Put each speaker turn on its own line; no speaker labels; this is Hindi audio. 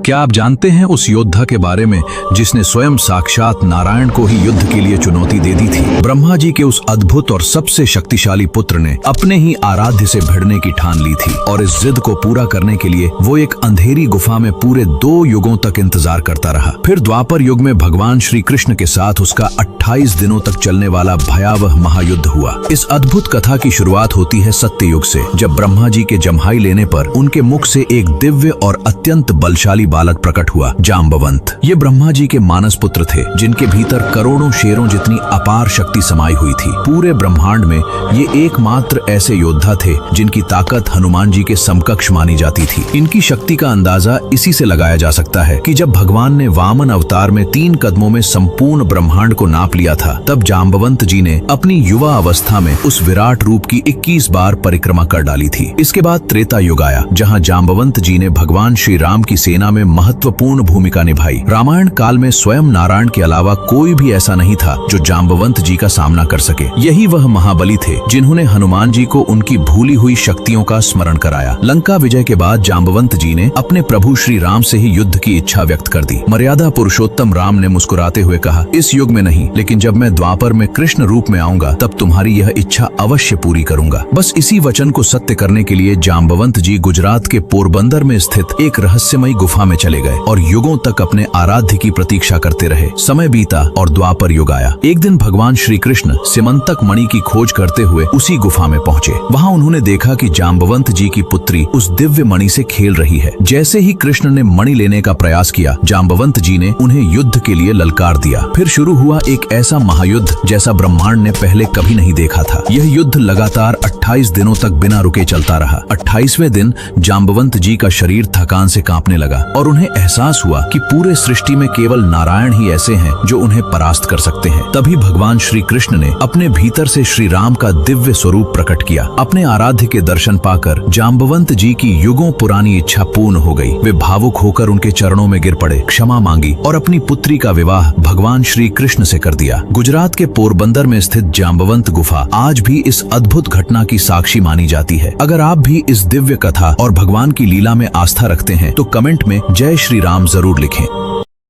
क्या आप जानते हैं उस योद्धा के बारे में जिसने स्वयं साक्षात नारायण को ही युद्ध के लिए चुनौती दे दी थी? ब्रह्मा जी के उस अद्भुत और सबसे शक्तिशाली पुत्र ने अपने ही आराध्य से भिड़ने की ठान ली थी और इस जिद को पूरा करने के लिए वो एक अंधेरी गुफा में पूरे 2 युगों तक इंतजार करता रहा। फिर द्वापर युग में भगवान श्री कृष्ण के साथ उसका 28 दिनों तक चलने वाला भयावह महायुद्ध हुआ। इस अद्भुत कथा की शुरुआत होती है सत्य युग से, जब ब्रह्मा जी के जम्हाई लेने पर उनके मुख से एक दिव्य और अत्यंत बलशाली बालक प्रकट हुआ, जाम्बवंत। ये ब्रह्मा जी के मानस पुत्र थे, जिनके भीतर करोड़ों शेरों जितनी अपार शक्ति समाई हुई थी। पूरे ब्रह्मांड में ये एकमात्र ऐसे योद्धा थे जिनकी ताकत हनुमान जी के समकक्ष मानी जाती थी। इनकी शक्ति का अंदाजा इसी से लगाया जा सकता है कि जब भगवान ने वामन अवतार में 3 कदमों में संपूर्ण ब्रह्मांड को नाप लिया था, तब जाम्बवंत जी ने अपनी युवा अवस्था में उस विराट रूप की 21 बार परिक्रमा कर डाली थी। इसके बाद त्रेता युग आया, जहाँ जाम्बवंत जी ने भगवान श्री राम की सेना में महत्वपूर्ण भूमिका निभाई। रामायण काल में स्वयं नारायण के अलावा कोई भी ऐसा नहीं था जो जाम्बवंत जी का सामना कर सके। यही वह महाबली थे जिन्होंने हनुमान जी को उनकी भूली हुई शक्तियों का स्मरण कराया। लंका विजय के बाद जाम्बवंत जी ने अपने प्रभु श्री राम से ही युद्ध की इच्छा व्यक्त कर दी। मर्यादा पुरुषोत्तम राम ने मुस्कुराते हुए कहा, इस युग में नहीं, लेकिन जब मैं द्वापर में कृष्ण रूप में आऊंगा तब तुम्हारी यह इच्छा अवश्य पूरी करूंगा। बस इसी वचन को सत्य करने के लिए जाम्बवंत जी गुजरात के पोरबंदर में स्थित एक रहस्यमयी गुफा में चले गए और युगों तक अपने आराध्य की प्रतीक्षा करते रहे। समय बीता और द्वापर युग आया। एक दिन भगवान श्री कृष्ण सिमंतक मणि की खोज करते हुए उसी गुफा में पहुंचे। वहां उन्होंने देखा कि जाम्बवंत जी की पुत्री उस दिव्य मणि से खेल रही है। जैसे ही कृष्ण ने मणि लेने का प्रयास किया, जाम्बवंत जी ने उन्हें युद्ध के लिए ललकार दिया। फिर शुरू हुआ एक ऐसा महायुद्ध जैसा ब्रह्मांड ने पहले कभी नहीं देखा था। यह युद्ध लगातार 28 दिनों तक बिना रुके चलता रहा। 28वें दिन जाम्बवंत जी का शरीर थकान से कांपने लगा और उन्हें एहसास हुआ कि पूरे सृष्टि में केवल नारायण ही ऐसे हैं जो उन्हें परास्त कर सकते हैं। तभी भगवान श्री कृष्ण ने अपने भीतर से श्री राम का दिव्य स्वरूप प्रकट किया। अपने आराध्य के दर्शन पाकर जाम्बवंत जी की युगों पुरानी इच्छा पूर्ण हो गई। वे भावुक होकर उनके चरणों में गिर पड़े, क्षमा मांगी और अपनी पुत्री का विवाह भगवान श्री कृष्ण से कर दिया। गुजरात के पोरबंदर में स्थित जाम्बवंत गुफा आज भी इस अद्भुत घटना की साक्षी मानी जाती है। अगर आप भी इस दिव्य कथा और भगवान की लीला में आस्था रखते हैं तो कमेंट में जय श्री राम जरूर लिखें।